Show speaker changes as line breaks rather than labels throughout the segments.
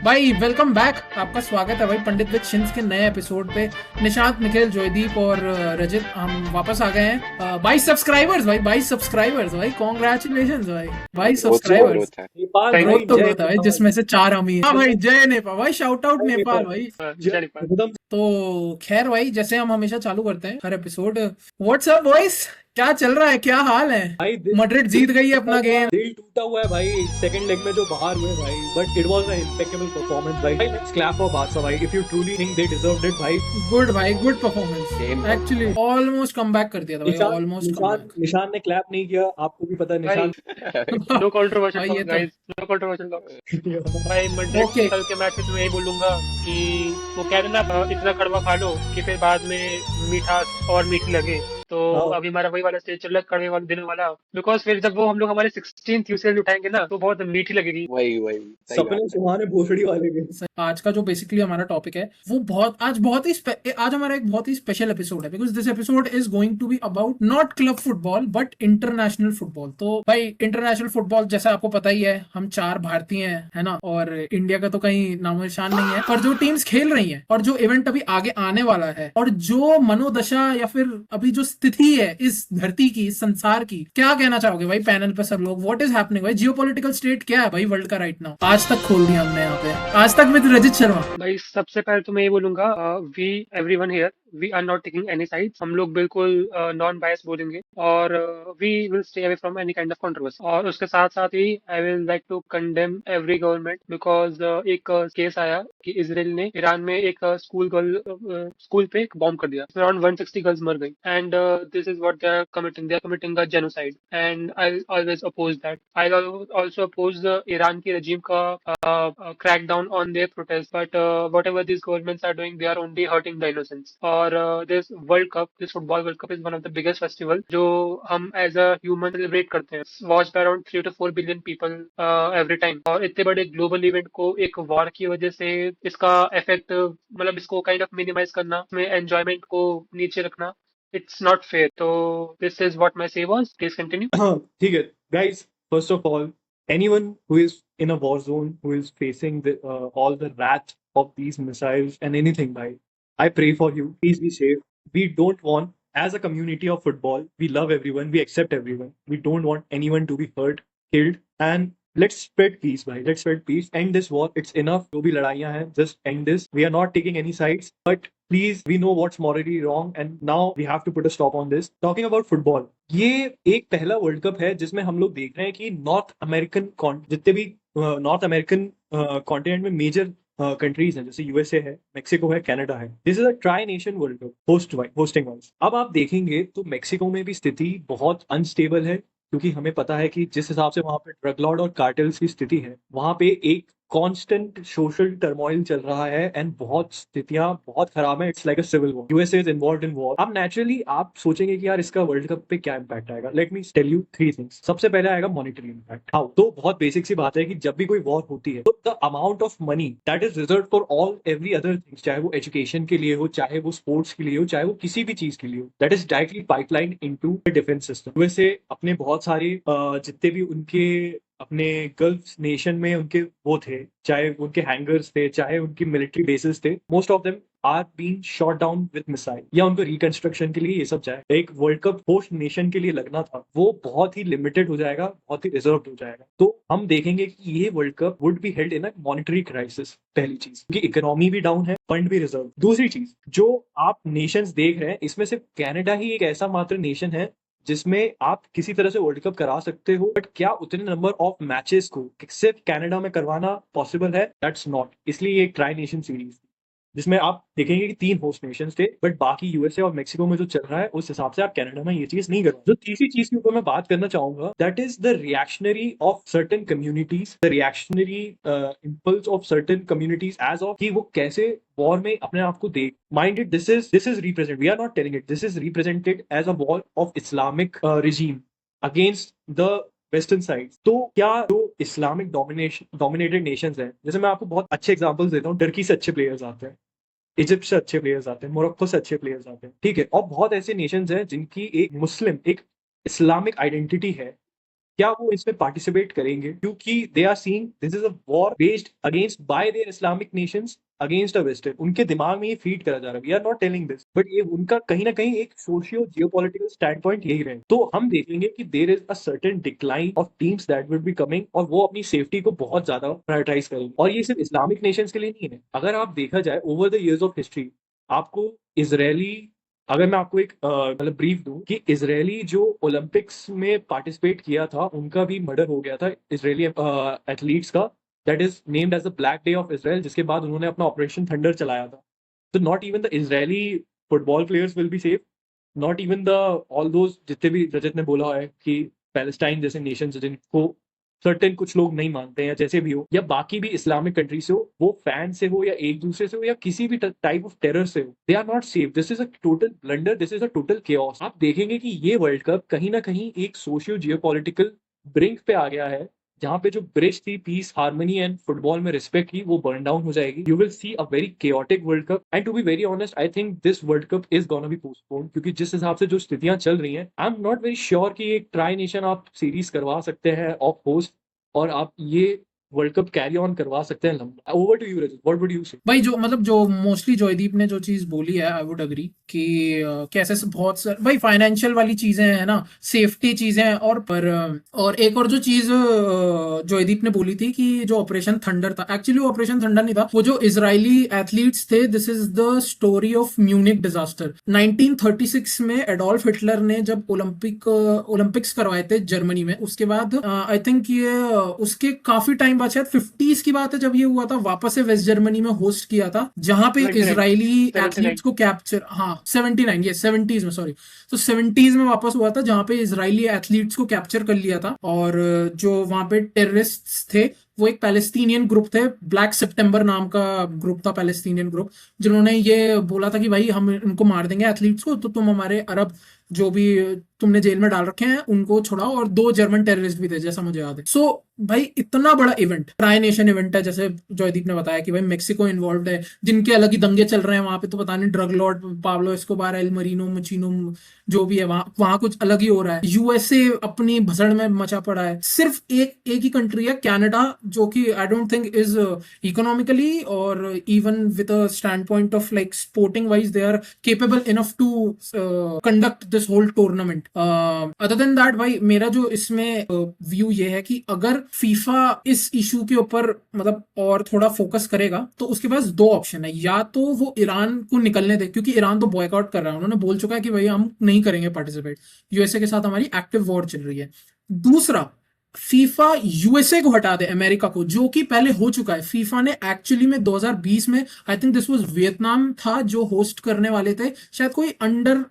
भाई welcome back. आपका स्वागत है भाई पंडित विद शिन्स के नए एपिसोड पे। निशांत, निखिल, जॉयदीप और रजत हम वापस आ गए हैं। 22 सब्सक्राइबर्स भाई, 22 सब्सक्राइबर्स भाई, कॉन्ग्रेचुलेशन भाई, 22
ग्रोथ ही
सब्सक्राइबर्स।
ग्रोथ है।
नेपाल
ग्रोथ
भाई,
तो
जय
ग्रोथ है भाई,
नेपाल।
जिसमें से 4 हम ही हैं। हाँ भाई, जय नेपाल भाई, शाउट आउट
जय
नेपाल
नेपाल।
भाई।
जय एकदम।
तो खैर भाई, जैसे हम हमेशा चालू करते हैं हर एपिसोड, व्हाट्सअप बॉयज, क्या चल रहा है, क्या हाल है?
भाई
मैड्रिड जीत गई है अपना गेम।
दिल टूटा हुआ है भाई, सेकंड लेग में जो बाहर हुए भाई, but it was an impeccable performance भाई। लेट्स क्लैप फॉर बारसा भाई, if you truly think they deserved it भाई।
गुड भाई, good performance.
Game
actually almost come back कर दिया था भाई,
निशान
ऑलमोस्ट कम
निशान
बैक।
निशान ने क्लैप नहीं किया, आपको भी पता है
भाई
निशान।
नो कंट्रोवर्शियल
भाई ये
टॉक
तो
गाइस, नो कंट्रोवर्शियल टॉक। भाई मैड्रिड
ओके।
कल के मैच में तो यही बोलूंगा कि वो कहते हैं ना, इतना कड़वा खा लो कि फिर बाद में मिठास और मीठी लगे। तो
हाँ,
अभी हमारा वही वाला स्टेज चल रहा है, कड़वे वाले दिनों वाला। बिकॉज फिर जब वो हम लोग हमारे 16th यूसीएल उठाएंगे ना, तो बहुत मीठी लगेगी।
वही वही सही बात
सपने
है।
सुहाने भोसड़ी वाले के।
आज का जो बेसिकली हमारा टॉपिक है वो आज हमारा एक बहुत ही स्पेशल एपिसोड है, because this episode is going to be about not club football but international football. तो भाई इंटरनेशनल फुटबॉल जैसा आपको पता ही है, हम 4 भारतीय हैं, है ना, और इंडिया का तो कहीं नामो निशान नहीं है। पर जो टीम्स खेल रही हैं और जो इवेंट अभी आगे आने वाला है और जो मनोदशा या फिर अभी जो स्थिति है इस धरती की, इस संसार की, क्या कहना चाहोगे भाई पैनल पे सब लोग? व्हाट इज हैपनिंग भाई? जियोपॉलिटिकल स्टेट क्या है भाई वर्ल्ड का राइट नाउ? आज तक खोल दिया हमने यहाँ पे, आज तक विद रजित शर्मा।
भाई सबसे पहले तो मैं ये बोलूंगा, we everyone here, we are not taking any sides. हम लोग बिल्कुल नॉन बायस बोलेंगे और we will stay away from any kind of controversy. और उसके साथ साथ ही I will like to condemn every government, because एक केस आया कि इसराइल ने ईरान में एक स्कूल पे एक बॉम्ब कर दिया, अराउंड 160 गर्ल्स मर गई। And this is what they are committing a genocide, and I always oppose that. I also oppose Iran की रजीम का crack down on their protests, but whatever these governments are doing, they are only hurting the innocents. और this World Cup, this football World Cup is one of the biggest festival जो हम as a human celebrate करते हैं, watched by around 3 to 4 billion people every time। और इतने बड़े global event को एक war की वजह से इसका effect, मतलब इसको kind of minimize करना, इसमें enjoyment को नीचे रखना, it's not fair। तो this is what my say was, please continue।
हाँ, ठीक है guys, first of all, anyone who is in a war zone, who is facing all the wrath of these missiles and anything, bhai, I pray for you, please be safe. We don't want, as a community of football, we love everyone, we accept everyone, we don't want anyone to be hurt, killed, and let's spread peace, bhai, let's spread peace, end this war, it's enough. जो भी लड़ाइयाँ हैं, just end this. We are not taking any sides, but please, we know what's morally wrong and now we have to put a stop on this. Talking about football, ये एक पहला world cup है जिसमें हम लोग देख रहे हैं कि नॉर्थ अमेरिकन जितने भी नॉर्थ अमेरिकन कॉन्टिनेंट में मेजर कंट्रीज हैं, जैसे यूएसए है, मेक्सिको है, कनाडा है। This is a tri nation world cup hosting wise. अब आप देखेंगे तो मेक्सिको में भी स्थिति बहुत अनस्टेबल है, क्योंकि हमें पता है कि जिस हिसाब से वहां पे ड्रग लॉर्ड और कार्टेल्स की स्थिति है, वहां पे एक कांस्टेंट सोशल टर्मोइल चल रहा है एंड बहुत स्थितियां बहुत खराब है। It's like a civil war, USA is involved in war. अब नेचुरली आप सोचेंगे कि यार इसका वर्ल्ड कप पे क्या इंपैक्ट आएगा। Let me tell you 3 things. सबसे पहले आएगा मॉनिटरी इंपैक्ट। हाउ? तो बहुत बेसिक सी बात है कि जब भी कोई वॉर होती है तो the amount of money that is reserve for all every other things, चाहे वो एजुकेशन के लिए हो, चाहे वो स्पोर्ट्स के लिए हो, चाहे वो किसी भी चीज के लिए हो, that is directly pipeline into the defence system. USA अपने बहुत सारे जितने भी उनके अपने गल्फ नेशन में उनके वो थे, चाहे उनके हैंगर्स थे, चाहे उनकी मिलिट्री बेसिस थे, most of them are being shot down with missile, या उनको रिकंस्ट्रक्शन के लिए ये सब चाहे एक वर्ल्ड कप होस्ट नेशन के लिए लगना था, वो बहुत ही लिमिटेड हो जाएगा, बहुत ही रिजर्व हो जाएगा। तो हम देखेंगे कि ये world cup would be held in a monetary crisis. पहली चीज, क्योंकि इकोनॉमी भी डाउन है, फंड भी रिजर्व। दूसरी चीज, जो आप नेशंस देख रहे हैं, इसमें सिर्फ कनाडा ही एक ऐसा मात्र नेशन है जिसमें आप किसी तरह से वर्ल्ड कप करा सकते हो, बट क्या उतने नंबर ऑफ मैचेस को सिर्फ कनाडा में करवाना पॉसिबल है? That's not. इसलिए ये एक ट्राई नेशन सीरीज जिसमें आप देखेंगे कि 3 होस्ट नेशंस थे, बट बाकी यूएसए और मेक्सिको में जो चल रहा है उस हिसाब से आप कनाडा में ये चीज नहीं कर। जो तीसरी चीज के ऊपर मैं बात करना चाहूंगा, that is the reactionary of certain communities, the reactionary impulse of certain communities as of कि वो कैसे वॉर में अपने आप को देख। Mind it, this is represent, we are not telling it, this is represented as a war of Islamic regime against the western side. तो क्या जो इस्लामिक डोमिनेटेड नेशंस हैं, जैसे मैं आपको बहुत अच्छे एग्जांपल्स देता हूँ, टर्की से अच्छे प्लेयर्स आते हैं, इजिप्ट से अच्छे प्लेयर्स आते हैं, मोरक्को से अच्छे प्लेयर्स आते हैं, ठीक है, और बहुत ऐसे नेशंस हैं जिनकी एक मुस्लिम, एक इस्लामिक आइडेंटिटी है, क्या वो इसमें पार्टिसिपेट करेंगे? क्योंकि they are seeing this is a war based against by their Islamic nations against a western. उनके दिमाग में ये फीड करा जा रहा है, we are not telling this, but ये उनका कहीं ना कहीं एक सोशियो जियोपॉलिटिकल स्टैंड पॉइंट यही रहे। तो हम देखेंगे कि there is a certain decline of teams that will be coming, और वो अपनी सेफ्टी को बहुत ज्यादा प्रायोरिटाइज करेंगे। और ये सिर्फ इस्लामिक नेशंस के लिए नहीं है। अगर आप देखा जाए over the years of history, आपको इजरायली, अगर मैं आपको एक मतलब ब्रीफ दूं कि इजरायली जो ओलंपिक्स में पार्टिसिपेट किया था उनका भी मर्डर हो गया था, इजरायली एथलीट्स का, that is named as the black day of Israel, जिसके बाद उन्होंने अपना ऑपरेशन थंडर चलाया था। तो not even the Israeli football players will be safe, not even the all those, जितने भी रजत ने बोला है कि पैलेस्टाइन जैसे नेशन जिनको सर्टेन कुछ लोग नहीं मानते हैं, या जैसे भी हो, या बाकी भी इस्लामिक कंट्री से हो, वो फैन से हो या एक दूसरे से हो या किसी भी टाइप ऑफ टेरर से हो, they are not safe. This is a total blunder, this is a total chaos. आप देखेंगे कि ये वर्ल्ड कप कहीं ना कहीं एक सोशियो जियोपॉलिटिकल ब्रिंक पे आ गया है, जहां पे जो ब्रिज थी पीस, हार्मनी एंड फुटबॉल में रिस्पेक्ट की, वो बर्न डाउन हो जाएगी। You will see a very chaotic World Cup, and to be very honest I think this world cup is gonna be postpone, क्योंकि जिस हिसाब से जो स्थितियां चल रही हैं, I am not very sure कि एक ट्राई नेशन आप सीरीज करवा सकते हैं ऑफ होस्ट, और आप ये वर्ल्ड कप कैरी ऑन करवा सकते हैं लंबा। Over to you Rajat, what would you say?
भाई जो मतलब जो मोस्टली जॉयदीप ने जो चीज बोली है, आई वुड अग्री कि कैसे से बहुत सारे भाई फाइनेंशियल वाली चीजें हैं ना, सेफ्टी चीजें हैं, और एक और जो चीज जॉयदीप ने बोली थी कि जो ऑपरेशन थंडर था, एक्चुअली वो ऑपरेशन थंडर नहीं था, वो जो इजरायली एथलीट्स थे, this is the story of Munich disaster. 1936 में एडोल्फ हिटलर ने जब ओलंपिक्स करवाए थे जर्मनी में, उसके बाद आई थिंक ये उसके काफी टाइम बाद, शायद 50s की बात है जब ये हुआ था, वापस से वेस्ट जर्मनी में होस्ट किया था, जहां पे
79
इजरायली
79
एथलीट्स को कैप्चर, हाँ 79, ये 70s में, सॉरी, तो 70s में वापस हुआ था, जहां पे इजरायली एथलीट्स को कैप्चर कर लिया था। और जो वहां पे टेररिस्ट थे वो एक पैलेस्टीनियन ग्रुप थे, ब्लैक सितंबर नाम का ग्रुप था, पैलेस्टीनियन ग्रुप, जिन्होंने ये बोला था कि भाई हम इनको मार देंगे एथलीट्स को, तो तुम हमारे अरब जो भी तुमने जेल में डाल रखे हैं उनको छुड़ाओ। और 2 जर्मन टेररिस्ट भी थे जैसा मुझे याद है। सो भाई इतना बड़ा इवेंट, ट्राई नेशन इवेंट है, जैसे जॉयदीप ने बताया कि भाई मेक्सिको इन्वॉल्व है, जिनके अलग ही दंगे चल रहे हैं वहां पे, तो पता नहीं drug lord Pablo Escobar, El Marino Machino, जो भी है वहां कुछ अलग ही हो रहा है। यूएसए अपनी भसड़ में मचा पड़ा है। सिर्फ एक ही कंट्री है, कनाडा, जो कि I don't think is economically और even with a standpoint of like sporting wise they are capable enough to conduct this whole tournament. Other than that भाई मेरा जो इसमें व्यू ये है कि अगर फीफा इस इशू के ऊपर मतलब और थोड़ा फोकस करेगा, तो उसके पास 2 ऑप्शन है, या तो वो ईरान को निकलने दे, क्योंकि ईरान तो बॉयकॉट कर रहा है, उन्होंने बोल चुका है कि भाई हम नहीं करेंगे पार्टिसिपेट, यूएसए के साथ हमारी एक्टिव वॉर चल रही है। दूसरा, फीफा यूएसए को हटा दे, अमेरिका को, जो कि पहले हो चुका है। फीफा ने एक्चुअली में 2020 में, आई थिंक दिस वाज वियतनाम था जो होस्ट करने वाले थे, शायद कोई अंडर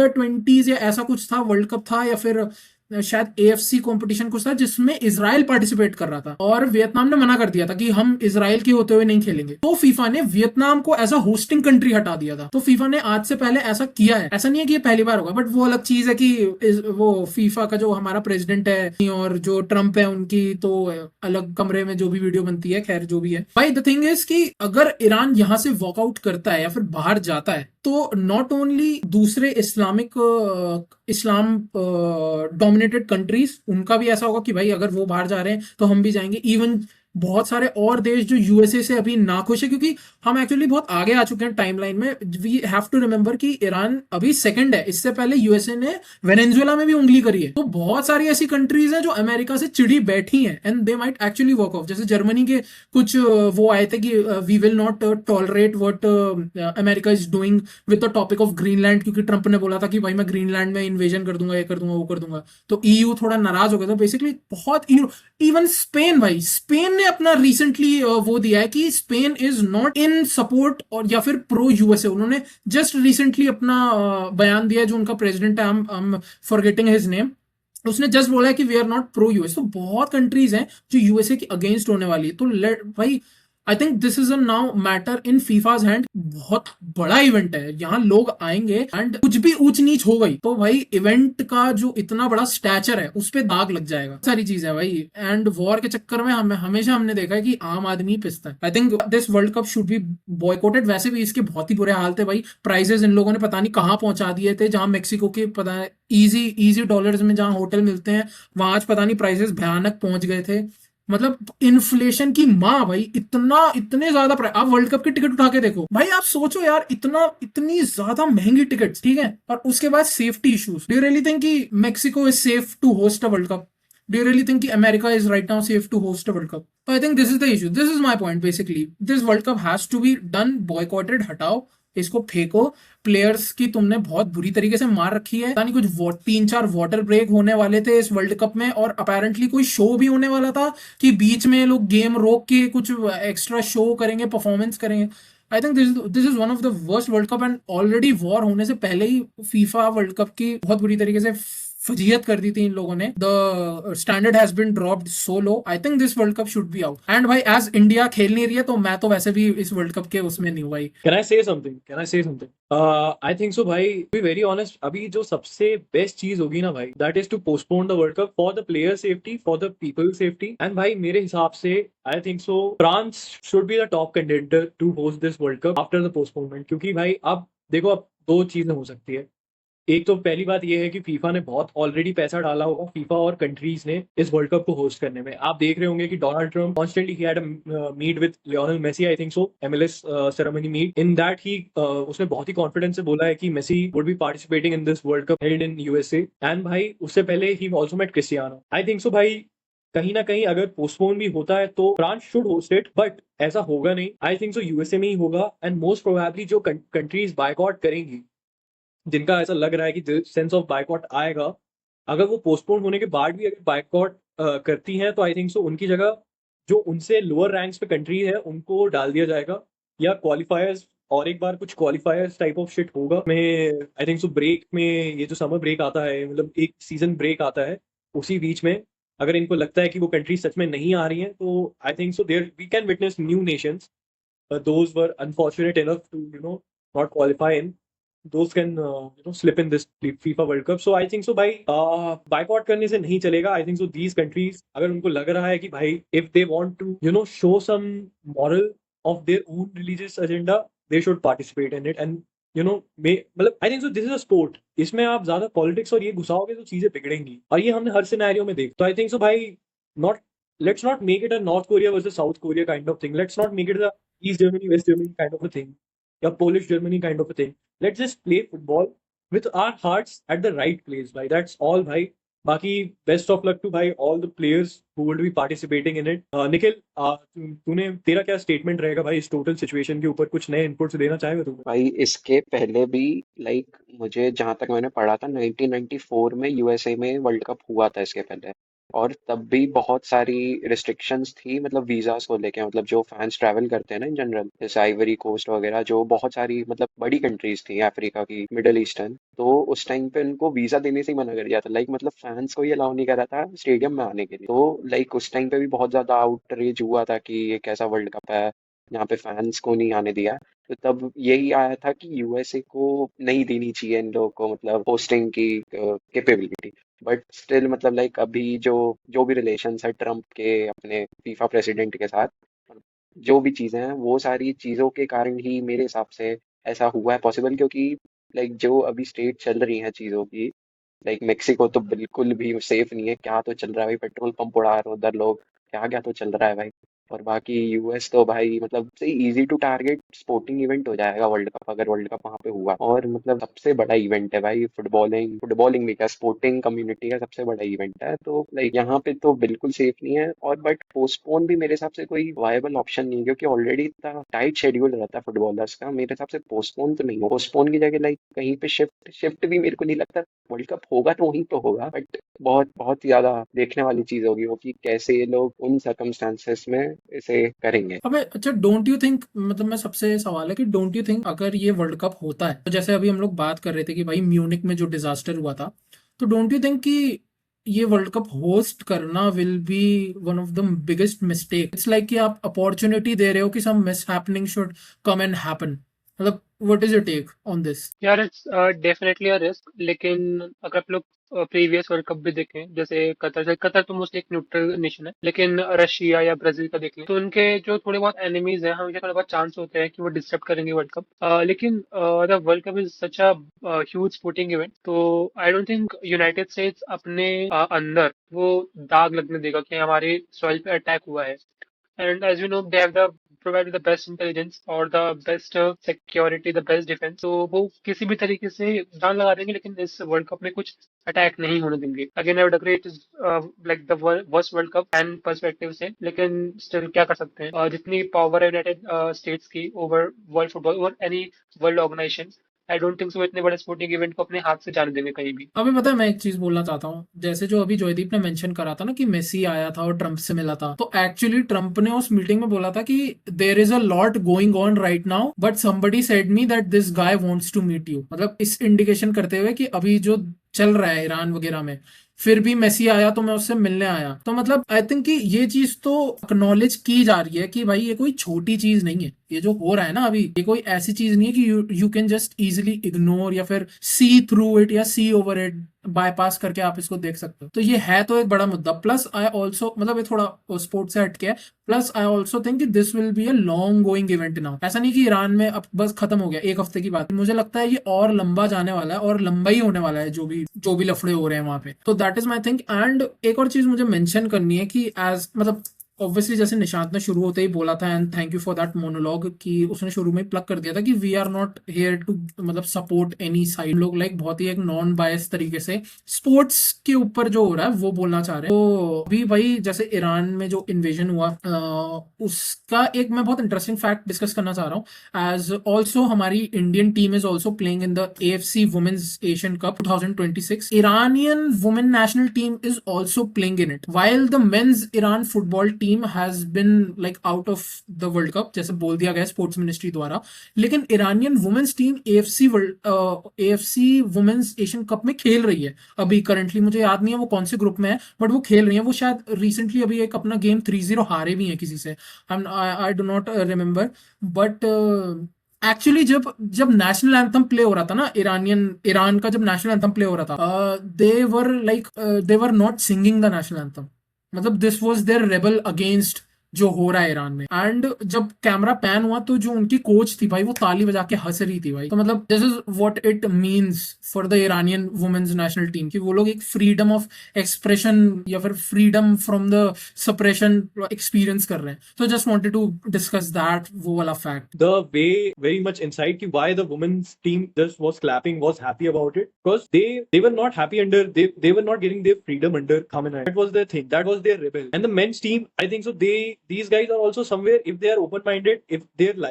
20s या ऐसा कुछ था, वर्ल्ड कप था, या फिर शायद एएफसी कंपटीशन कुछ था, जिसमें इजराइल पार्टिसिपेट कर रहा था, और वियतनाम ने मना कर दिया था कि हम इजराइल के होते हुए नहीं खेलेंगे। तो फीफा ने वियतनाम को एज अ होस्टिंग कंट्री हटा दिया था। तो फीफा ने आज से पहले ऐसा किया है, ऐसा नहीं है कि ये पहली बार होगा, बट वो अलग चीज है कि वो फीफा का जो हमारा प्रेसिडेंट है और जो ट्रम्प है, उनकी तो अलग कमरे में जो भी वीडियो बनती है, खैर जो भी है। भाई द थिंग इज कि अगर ईरान यहां से वॉकआउट करता है या फिर बाहर जाता है, तो नॉट ओनली दूसरे इस्लाम डोमिनेटेड कंट्रीज, उनका भी ऐसा होगा कि भाई अगर वो बाहर जा रहे हैं तो हम भी जाएंगे। इवन बहुत सारे और देश जो यूएसए से अभी नाखुश है, क्योंकि हम एक्चुअली बहुत आगे आ चुके हैं टाइमलाइन में। वी हैव टू रिमेंबर कि ईरान अभी सेकंड है, इससे पहले यूएसए ने वेनेजुएला में भी उंगली करी है। तो बहुत सारी ऐसी कंट्रीज हैं जो अमेरिका से चिड़ी बैठी हैं, and they might actually work off. जैसे जर्मनी के कुछ वो आए थे कि we will not tolerate what America is doing with the topic of Greenland, क्योंकि ट्रंप ने बोला था कि भाई मैं ग्रीनलैंड में इन्वेजन कर दूंगा, ये कर दूंगा, वो कर दूंगा। तो ईयू थोड़ा नाराज हो गया था बेसिकली। बहुत इवन स्पेन, भाई स्पेन ने अपना रिसेंटली वो दिया है कि Spain is not in support और या फिर प्रो यूएसए। उन्होंने जस्ट रिसेंटली अपना बयान दिया, जो उनका प्रेसिडेंट है, I am forgetting his name, उसने जस्ट बोला है कि we are not pro US. तो बहुत कंट्रीज हैं जो यूएसए के अगेंस्ट होने वाली है। तो भाई I think this is a now matter in FIFA's hand. बहुत बड़ा इवेंट है, यहाँ लोग आएंगे एंड कुछ भी ऊंच नीच हो गई तो भाई इवेंट का जो इतना बड़ा स्टैचर है उस पे दाग लग जाएगा। सारी चीज है भाई, एंड वॉर के चक्कर में हमें हमेशा हमने देखा है कि आम आदमी पिसता है। आई think this world Cup should B boycotted. वैसे भी इसके बहुत ही बुरे हाल थे भाई, प्राइजेस इन लोगों ने पता नहीं कहाँ पहुंचा दिए थे, जहां मेक्सिको के पता इजी इजी डॉलर्स में जहां होटल मिलते हैं वहां आज पता नहीं प्राइसेस भयानक पहुंच गए थे। मतलब इन्फ्लेशन की माँ भाई, इतना इतने ज्यादा आप वर्ल्ड कप की टिकट उठा के देखो भाई, आप सोचो यार इतना इतनी ज्यादा महंगी टिकट्स, ठीक है, और उसके बाद safety issues. Do you really think कि Mexico is safe to host a world cup? Do you really think कि America is right now safe to host a world cup? तो I think this is the issue, this is my point basically. This world cup has to be done boycotted, हटाओ इसको, फेंको। Players की तुमने बहुत बुरी तरीके से मार रखी है। पता नहीं कुछ 3-4 वाटर ब्रेक होने वाले थे इस वर्ल्ड कप में, और अपेरेंटली कोई शो भी होने वाला था कि बीच में लोग गेम रोक के कुछ एक्स्ट्रा शो करेंगे, परफॉर्मेंस करेंगे। आई think this is one of the worst world Cup, and already war होने से पहले ही फीफा वर्ल्ड कप की बहुत बुरी तरीके से फजीयत कर दी थी इन लोगों ने। The standard has been dropped so low. I think this world Cup should be out. And भाई एज इंडिया खेल नहीं रही है तो मैं तो वैसे भी इस वर्ल्ड कप के उसमें नहीं हूँ भाई।
Can I say something? Can I say something? I think so, भाई. To be very honest, अभी जो सबसे बेस्ट चीज होगी ना भाई, that is to postpone the World Cup for the player safety, for the people safety. And भाई मेरे हिसाब से I think so, France should be the top contender to host this World Cup after the postponement. क्योंकि भाई अब देखो, अब दो चीजें हो सकती है। एक तो पहली बात ये है कि फीफा ने बहुत ऑलरेडी पैसा डाला होगा, फीफा और कंट्रीज ने, इस वर्ल्ड कप को होस्ट करने में। आप देख रहे होंगे कि Donald Trump constantly he had a meet with Lionel Messi, I think so, MLS ceremony meet. In that he उसने बहुत ही कॉन्फिडेंस से बोला है कि Messi would be participating in this world Cup held in USA. And भाई उससे पहले ही also met Cristiano. I think so भाई कहीं ना कहीं अगर पोस्टपोन भी होता है तो France should host it, but ऐसा होगा नहीं। आई थिंक सो यूएसए में ही होगा, एंड मोस्ट प्रोबेबली जो कंट्रीज बायकॉट करेंगी, जिनका ऐसा लग रहा है कि सेंस ऑफ बायकॉट आएगा, अगर वो पोस्टपोन होने के बाद भी अगर बायकॉट करती हैं तो आई थिंक सो उनकी जगह जो उनसे लोअर रैंक्स पे कंट्री है उनको डाल दिया जाएगा, या क्वालिफायर्स, और एक बार कुछ क्वालिफायर्स टाइप ऑफ शिट होगा। मैं आई थिंक सो ब्रेक में, ये जो समर ब्रेक आता है, मतलब एक सीजन ब्रेक आता है, उसी बीच में अगर इनको लगता है कि वो कंट्री सच में नहीं आ रही हैं तो I think so there we can witness new nations, those were unfortunate enough to not qualify in, those can slip in this FIFA World Cup. So I think so भाई बायकॉट करने से नहीं चलेगा। I think so these countries, अगर उनको लग रहा है कि भाई if they want to show some moral of their own religious agenda, they should participate in it. And मतलब I think so this is a sport, इसमें आप ज्यादा पॉलिटिक्स और ये घुसाओगे तो चीजें बिगड़ेंगी, और ये हमने हर सिनेरियो में देखा। तो आई थिंक सो भाई not let's not make it a North Korea versus South Korea kind of thing. Let's not make it a East Germany, West Germany kind of a thing, or Polish Germany kind of a thing. Let's just play football with our hearts at the right place, bhai. That's all, bhai. बाकी best of luck to भाई all the players who will be participating in it. Nikhil, तेरा क्या statement रहेगा भाई इस total situation के ऊपर? कुछ नए इनपुट्स देना चाहेगा तुम?
भाई इसके पहले भी लाइक मुझे जहां तक मैंने पढ़ा था 1994 में यूएसए में वर्ल्ड कप हुआ था इसके पहले, और तब भी बहुत सारी रिस्ट्रिक्शंस थी, मतलब वीजास को लेके, मतलब जो फैंस ट्रैवल करते हैं ना इन जनरल, जैसे आइवरी कोस्ट वगैरह, जो बहुत सारी मतलब बड़ी कंट्रीज थी अफ्रीका की, मिडल ईस्टर्न, तो उस टाइम पे उनको वीजा देने से ही मना कर दिया था। लाइक मतलब फैंस को ही अलाउ नहीं करा था स्टेडियम में आने के लिए। तो लाइक उस टाइम पे भी बहुत ज्यादा आउटरीच हुआ था कि ये कैसा वर्ल्ड कप है यहाँ पे फैंस को नहीं आने दिया। तो तब यही आया था कि यूएसए को नहीं देनी चाहिए इन लोगों को मतलब होस्टिंग की कैपेबिलिटी। बट स्टिल मतलब लाइक अभी जो जो भी रिलेशन है ट्रम्प के अपने फीफा प्रेसिडेंट के साथ, जो भी चीजें हैं वो सारी चीजों के कारण ही मेरे हिसाब से ऐसा हुआ है पॉसिबल। क्योंकि लाइक जो अभी स्टेट चल रही हैं चीजों की, लाइक मेक्सिको तो बिल्कुल भी सेफ नहीं है। क्या तो चल रहा है भाई, पेट्रोल पंप उड़ा रहे हैं उधर लोग, क्या क्या तो चल रहा है भाई। और बाकी यूएस तो भाई मतलब से easy to target sporting event हो जाएगा वर्ल्ड कप, अगर वर्ल्ड कप वहां पे हुआ। और मतलब सबसे बड़ा इवेंट है भाई, फुटबॉलिंग भी क्या, स्पोर्टिंग कम्युनिटी का सबसे बड़ा इवेंट है। तो लाइक यहाँ पे तो बिल्कुल सेफ नहीं है। और बट पोस्टपोन भी मेरे हिसाब से कोई वायबल ऑप्शन नहीं है, क्योंकि ऑलरेडी इतना टाइट शेड्यूल रहता है फुटबॉलर्स का। मेरे हिसाब से पोस्टपोन तो नहीं हो, पोस्टपोन की जगह लाइक कहीं पे शिफ्ट शिफ्ट भी मेरे को नहीं लगता। वर्ल्ड कप होगा तो वहीं तो होगा, बट बहुत बहुत ही ज्यादा देखने वाली चीज होगी वो कि कैसे ये लोग उन सर्कमस्टांसेस में इसे करेंगे।
अबे अच्छा, डोंट यू थिंक, मतलब मैं सबसे सवाल है कि डोंट यू थिंक अगर ये वर्ल्ड कप होता है तो जैसे अभी हम लोग बात कर रहे थे कि भाई म्यूनिक में जो डिजास्टर हुआ था, तो डोंट यू थिंक कि ये वर्ल्ड कप होस्ट करना will be one of the biggest mistake. It's like कि आप अपॉर्चुनिटी दे रहे हो कि some mishappening should come and happen. मतलब what is your take on this?
यार इट्स डेफिनेटली अ रिस्क, लेकिन अगर आप लोग प्रीवियस वर्ल्ड कप भी देखें, जैसे कतर तो मोस्टली एक न्यूट्रल नेशन है, लेकिन रशिया या ब्राजील का देख लें तो उनके जो थोड़े बहुत एनिमीज हैं हमेशा थोड़े बहुत चांस होते हैं कि वो डिस्टर्ब करेंगे वर्ल्ड कप. लेकिन the world cup is such a huge sporting event, तो I don't think United States अपने अंदर वो दाग लगने देगा कि हमारे सॉइल पे अटैक हुआ है. And as you know, they have the probably the best intelligence or the best security, the best defense. तो वो किसी भी तरीके से जान लगा देंगे, लेकिन इस वर्ल्ड कप में कुछ अटैक नहीं होने देंगे. Again I would agree it is like the worst world Cup and perspective से, लेकिन स्टिल क्या कर सकते हैं. जितनी पावर है यूनाइटेड स्टेट्स की over world football, over any world organisation, I don't think so इतने बड़े स्पोर्टिंग इवेंट को अपने हाथ से जाने देंगे कहीं भी.
अभी पता है मैं एक चीज बोलना चाहता हूँ. जैसे जो अभी जयदीप ने मेंशन करा था ना कि मेसी आया था और ट्रम्प से मिला था, तो एक्चुअली ट्रम्प ने उस मीटिंग में बोला था कि there is a lot going on right now but somebody said me that this guy wants to meet you. मतलब इस इंडिकेशन करते हुए कि अभी जो चल रहा है ईरान वगैरह में, फिर भी मेसी आया तो मैं उससे मिलने आया. तो मतलब आई थिंक कि ये चीज तो एक्नॉलेज की जा रही है कि भाई ये कोई छोटी चीज नहीं है. ये जो हो रहा है ना अभी, ये कोई ऐसी चीज नहीं है कि you can just easily ignore या फिर सी थ्रू इट या सी ओवर इट, बाईपास करके आप इसको देख सकते हो. तो ये है तो एक बड़ा मुद्दा. प्लस आई ऑल्सो, मतलब ये थोड़ा स्पोर्ट से हटके है, प्लस आई ऑल्सो थिंक कि this will be a long going event now. ऐसा नहीं कि ईरान में अब बस खत्म हो गया, एक हफ्ते की बात. मुझे लगता है ये और लंबा जाने वाला है और लंबा ही होने वाला है जो भी लफड़े हो रहे हैं वहां पे. तो that is my think. And एक और चीज मुझे मेंशन करनी है कि एज मतलब ऑब्वियसली जैसे निशांत ने शुरू होते ही बोला था, and thank you for that monologue, कि उसने शुरू में प्लग कर दिया था कि we are not here to मतलब सपोर्ट एनी साइड. लोग लाइक बहुत ही एक नॉन बायस तरीके से स्पोर्ट्स के ऊपर जो हो रहा है वो बोलना चाह रहे हैं. तो अभी भाई जैसे ईरान में जो इन्वेजन हुआ, उसका एक मैं बहुत इंटरेस्टिंग फैक्ट डिस्कस करना चाह रहा हूँ. एज ऑल्सो हमारी Indian team is also playing in the AFC women's Asian cup 2026. Iranian women national team is also playing in it, while the men's Iran football team has been like out of the World Cup, जैसे बोल दिया गया sports ministry द्वारा. लेकिन Iranian women's team AFC women's Asian cup में खेल रही है अभी करंटली. मुझे याद नहीं है वो कौन से ग्रुप में है, बट वो खेल रही है. वो शायद रिसेंटली अभी एक अपना गेम 3-0 हारे भी हैं किसी से. I do not remember. But actually जब जब नेशनल एंथम प्ले हो रहा था ना, ईरान का जब नेशनल एंथम प्ले हो रहा था, they were not singing the national anthem. मतलब this was their rebel against जो हो रहा है ईरान में. एंड जब कैमरा पैन हुआ तो जो उनकी कोच थी भाई, वो ताली बजा के हंस रही थी भाई. तो मतलब this is what it means for the Iranian women's national team, कि वो लोग एक फ्रीडम ऑफ एक्सप्रेशन या फिर freedom from the suppression experience कर रहे हैं. तो just wanted to discuss that, वो वाला fact.
The way very much inside ki why the women's team just was clapping, was happy about it, because they were not happy under, they were not getting their freedom under Khamenei. That was their thing, that was their rebel. And the men's team, I think so, these guys are also somewhere, if they are open minded, if they're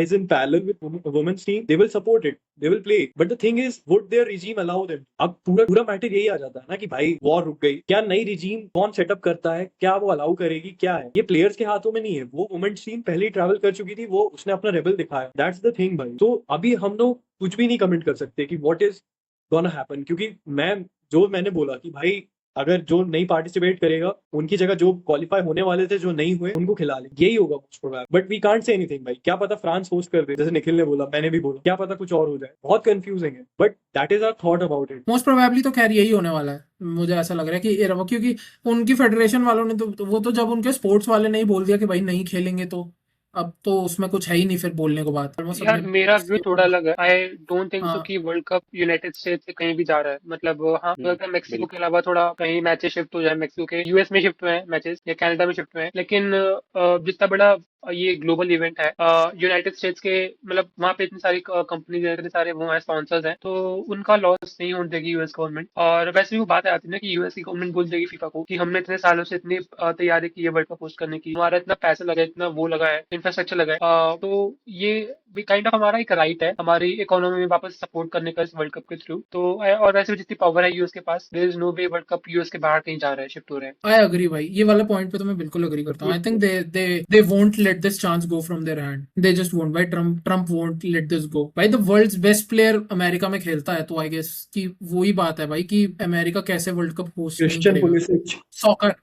is in parallel with women's team, they will support it, they will play. But the thing is, would their regime allow them? अब पूरा matter यही आ जाता है ना कि भाई war रुक गई, क्या नई regime कौन सेटअप करता है, क्या वो अलाउ करेगी, क्या है. ये प्लेयर्स के हाथों में नहीं है. वो वुमेन्स टीम पहले ही ट्रैवल कर चुकी थी, वो उसने अपना रेबल दिखाया. दैट्स द थिंग भाई. तो अभी हम लोग कुछ भी नहीं कमेंट कर सकते कि व्हाट इज गोना हैपन, क्योंकि मैंने बोला कि भाई अगर जो नहीं पार्टिसिपेट करेगा, उनकी जगह जो क्वालिफाई होने वाले थे, जो नहीं हुए, उनको खिला ले. यही होगा most probable. But we can't say anything भाई. क्या पता फ्रांस होस्ट कर दे, जैसे निखिल ने बोला, मैंने भी बोला, क्या पता कुछ और हो जाए. बहुत कंफ्यूजिंग है, but that is our thought about it.
Most probably तो खैर यही होने वाला है. मुझे ऐसा लग रहा है कि क्योंकि उनकी फेडरेशन वालों ने तो वो तो जब उनके स्पोर्ट्स वाले ने ही बोल दिया कि भाई नहीं खेलेंगे, तो अब तो उसमें कुछ है ही नहीं फिर बोलने को बात.
यार मेरा व्यू थोड़ा अलग है. आई डोंट थिंक सो कि वर्ल्ड कप यूनाइटेड स्टेट्स से कहीं भी जा रहा है. मतलब हाँ, मुझे लगता है मेक्सिको के अलावा थोड़ा कहीं मैचेस शिफ्ट हो जाए, मेक्सिको के यूएस में शिफ्ट हुए हैं मैचेस, या कनाडा में शिफ्ट हुए हैं, लेकिन जितना बड़ा ये ग्लोबल इवेंट है, यूनाइटेड स्टेट्स के, मतलब वहाँ पे इतनी सारी कंपनीज हैं, इतने सारे वो हैं, स्पॉन्सर्स हैं, तो उनका लॉस नहीं होने देगी यूएस गवर्नमेंट. और वैसे भी वो बात आती है ना कि यूएस की गवर्नमेंट बोल देगी फीफा को कि हमने इतने सालों से इतनी तैयारी की है वर्ल्ड कप होस्ट करने की, हमारा इतना पैसा लगा है, इतना वो लगा है, इंफ्रास्ट्रक्चर लगा है, तो ये काइंड ऑफ हमारा एक राइट है हमारी इकोनॉमी में वापस सपोर्ट करने का इस वर्ल्ड कप के थ्रू। तो और वैसे भी जितनी पावर है यूएस के पास, there is no way world cup US के बाहर कहीं जा रहा है, शिफ्ट हो रहा है।
आई अग्री भाई, ये वाला पॉइंट पे तो मैं बिल्कुल अग्री करता हूँ। I think they won't let this chance go from their hand, they just won't भाई। Trump won't let this go भाई। The world's best player America में खेलता है, तो आई गेस कि वही बात है भाई कि अमेरिका कैसे वर्ल्ड कप होस्ट नहीं
क्रिश्चियन
करेगा।
पुलिसिच।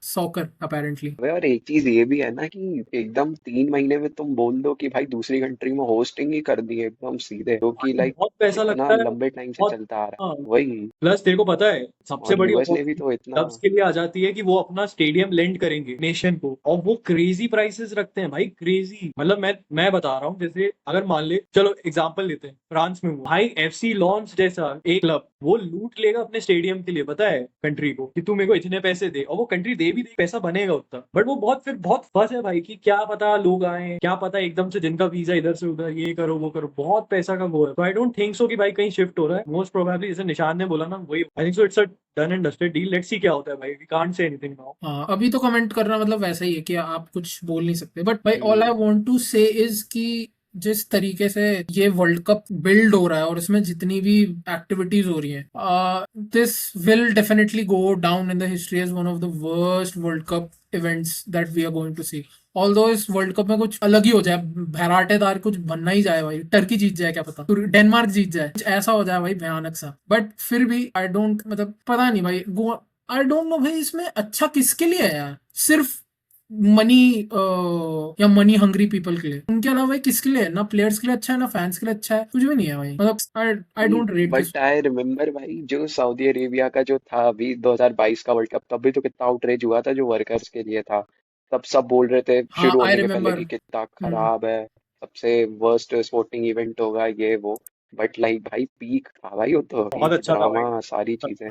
Soccer apparently.
अबे और एक चीज ये भी है ना कि एकदम 3 महीने में तुम बोल दो कि भाई दूसरी कंट्री में होस्टिंग ही कर दी है एकदम सीधे, जो कि लाइक
बहुत पैसा
इतना
लगता है।
लंबे टाइम से
बहुत।
चलता आ रहा
हाँ।
है वही।
प्लस तेरे को पता है सबसे
और
बड़ी
यूएस ने भी
अपॉर्चुनिटी
तो इतना।
क्लब्स के लिए आ जाती है कि वो अपना स्टेडियम लेंड करेंगे नेशन को, और वो क्रेजी प्राइसेस रखते हैं भाई, क्रेजी। मतलब मैं बता रहा हूँ, जैसे अगर मान ले, चलो एग्जांपल लेते हैं, फ्रांस में हुआ भाई, एफसी लॉन्स जैसा एक क्लब वो लूट लेगा अपने स्टेडियम के लिए, पता है कंट्री को, कि तू मेरे को इतने पैसे दे, और वो कंट्री दे भी दे, पैसा बनेगा उतना, बट वो फिर बहुत फंस है भाई कि क्या पता लोग आए, क्या पता एकदम से जिनका वीजा इधर से उधर, ये करो वो करो, बहुत पैसा का वो है। तो आई डोंट थिंक सो कि भाई कहीं शिफ्ट हो रहा है, मोस्ट प्रोबेबली जैसे निशान ने बोला ना वही, I think so it's a done and dusted deal, let's see क्या होता है भाई, we can't say anything now.
हाँ, अभी तो कमेंट करना मतलब वैसा ही है कि आप कुछ बोल नहीं सकते। बट भाई all I
hmm,
want to say is कि जिस तरीके से ये वर्ल्ड कप बिल्ड हो रहा है और इसमें जितनी भी एक्टिविटीज हो रही हैं, this will definitely go down in the history as one of the worst world cup events that we are going to see. Although इस वर्ल्ड कप में कुछ अलग ही हो जाए, भराटेदार कुछ बनना ही जाए भाई, टर्की जीत जाए क्या पता, डेनमार्क जीत जाए, कुछ ऐसा हो जाए भाई भयानक सा। बट फिर भी आई डोंट, मतलब पता नहीं भाई, आई डोंट नो भाई इसमें अच्छा किसके लिए है यार। सिर्फ मनी या मनी हंग्री पीपल के लिए, उनके अलावा भाई किसके लिए है? ना प्लेयर्स के लिए अच्छा है, ना फैंस के लिए अच्छा है, कुछ भी नहीं है भाई। मतलब I don't rate this.
But I remember भाई जो सऊदी अरेबिया का जो था अभी 2022 का वर्ल्ड कप, तब भी तो कितना आउटरीच हुआ था जो वर्कर्स के लिए था। तब सब बोल रहे थे
हाँ
शुरू
आई
होने के पहले
रिमेम्बर।
कि कितना खराब है, सबसे वर्स्ट स्पोर्टिंग इवेंट होगा ये वो। बट लाइक भाई पीक था भाई, वो तो
बहुत
अभी
अच्छा था भाई।
ड्रामा सारी चीजें।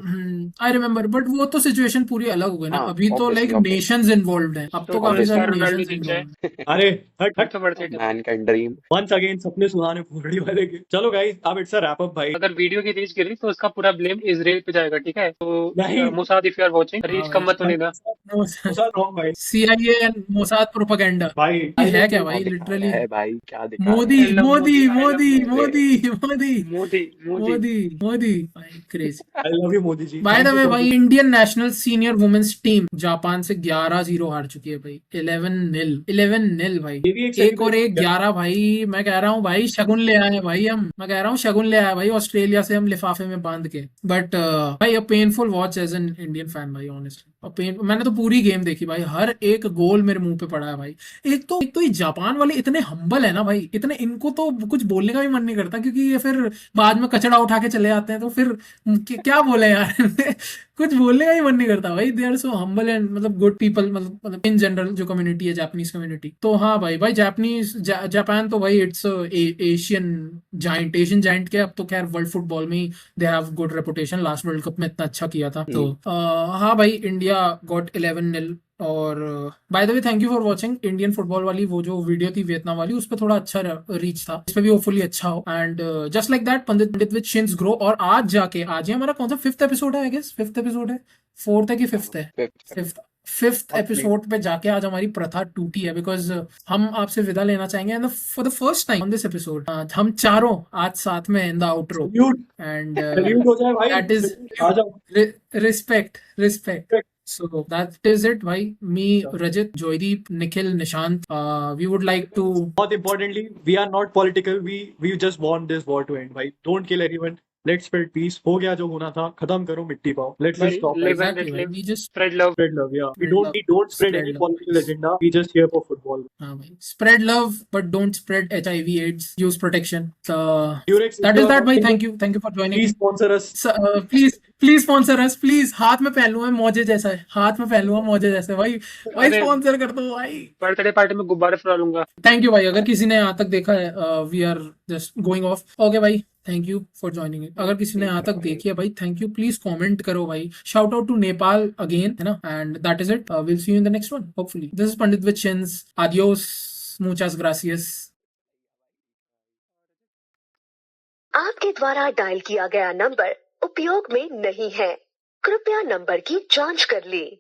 आई रिमेम्बर, बट वो तो सिचुएशन पूरी अलग हो गई ना,
हाँ
अभी तो like
obviously obviously
nations involve हैं, अब तो
तो
काफी
इस
सारे
ऑब्वियसली
बार रोनाल्डो
नेशंस
जीत जाए,
इन्वॉल्व हैं।
अरे हट
फिर
हट।
तो बढ़ते ही।
Man can dream.
Once again सपने सुहाने पूरी वाले के। चलो गाइस, अब इट्स अ रैप अप भाई।
अगर वीडियो की रीच गिरी तो उसका पूरा ब्लेम इसराइल पे जाएगा, ठीक है?
नहीं
तो Mossad, if you are watching,
हाँ
रीच
भाई,
कम मत होने देना।
मुसाद रॉन्ग भाई।
CIA एंड मोसाद प्रोपागेंडा
भाई
है क्या
क्या
भाई
दिखा रहा
लिटरली।
है भाई, क्या दिखा रहा
मोदी
है।
I love
Modi
Modi, I love
Modi
Modi,
अरे
मोदी मोदी
मोदी मोदी।
मोदी मोदी भाई craze.
I love you Modi ji,
by the
thank you
way
for
भाई, Indian national senior women's team Japan से 11-0 हार चुकी है भाई। 11-0 भाई।
ये भी एक
एक और एक
सेलिब्रेशन।
11 भाई। मैं कह रहा हूँ भाई शगुन ले आए भाई हम, मैं कह रहा हूँ शगुन ले आए भाई ऑस्ट्रेलिया से हम लिफाफे में बांध के। बट भाई a painful watch as an Indian fan भाई, ऑनेस्टली। और पेन, मैंने तो पूरी गेम देखी भाई, हर एक गोल मेरे मुंह पे पड़ा है भाई। एक तो ये जापान वाले इतने हम्बल है ना भाई, इतने, इनको तो कुछ बोलने का भी मन नहीं करता, क्योंकि ये फिर बाद में कचड़ा उठा के चले जाते हैं, तो फिर क्या बोले यार कुछ बोलने का ही मन नहीं करता भाई। They are so humble and मतलब गुड पीपल, मतलब इन जनरल जो कम्युनिटी है, जापानीज कम्युनिटी। तो हाँ भाई, जापानीज जापान तो भाई it's Asian giant, Asian giant के अब तो खैर वर्ल्ड फुटबॉल में ही they have good reputation, last world cup में इतना अच्छा किया था। तो हाँ भाई, इंडिया गॉट 11-0। और by the way thank you for watching. Indian football वाली वो जो वीडियो थी वियतनाम वाली, उस पर थोड़ा अच्छा रीच था, इस पे भी होपफुली अच्छा हो। And just like that, Pandit with शिन्स grow. और आज ही हमारा कौन सा 5th एपिसोड है, आई गेस 5th एपिसोड है, 4th है कि 5th है?
फिफ्थ।
5th एपिसोड पे जाके आज हमारी प्रथा टूटी है, बिकॉज हम आपसे विदा लेना चाहेंगे and for the first time on this episode हम चारों आज साथ में in the outro.
Salute.
And
salute हो जाए भाई,
दैट इज
salute, आ जाओ।
Respect. So that is it, भाई। Me, Rajit, Joydeep, Nikhil, Nishant. We would like to.
Most importantly, we are not political. We just want this war to end भाई। Don't kill anyone. Let's spread peace. हो गया जो होना था, खत्म करो, मिट्टी पाओ। Let's just
भाई
stop
live
right now.
And
Exactly,
let
भाई।
Live,
We just
spread love.
Spread love, yeah.
spread love.
We don't spread
Spread
any
love.
political agenda. We just here for football.
हाँ भाई, spread love, but don't spread HIV/AIDS. Use protection.
Durex, if
That
you
is
are
that, भाई।
watching this,
Thank you for joining.
please sponsor us.
Please sponsor us please. हाथ में पहन लूंगा मौजे जैसा है, हाथ में पहन लूंगा मौजे जैसे भाई। भाई
अरे
स्पॉन्सर कर दो भाई।
बर्थडे पार्टी में गुब्बारे फुला लूंगा।
थैंक यू भाई, अगर किसी ने यहाँ तक देखा है, we are just going off. Okay भाई, thank you for joining it. अगर किसी ने यहाँ तक देखी है भाई, थैंक यू। प्लीज कमेंट करो भाई। Shout out to Nepal again, है ना। And that is it. Will see you in the next one hopefully. This is Pandit with Shins. आदियोस, मुचास ग्रासियस।
आपके द्वारा डायल किया गया नंबर उपयोग में नहीं है, कृपया नंबर की जांच कर लें।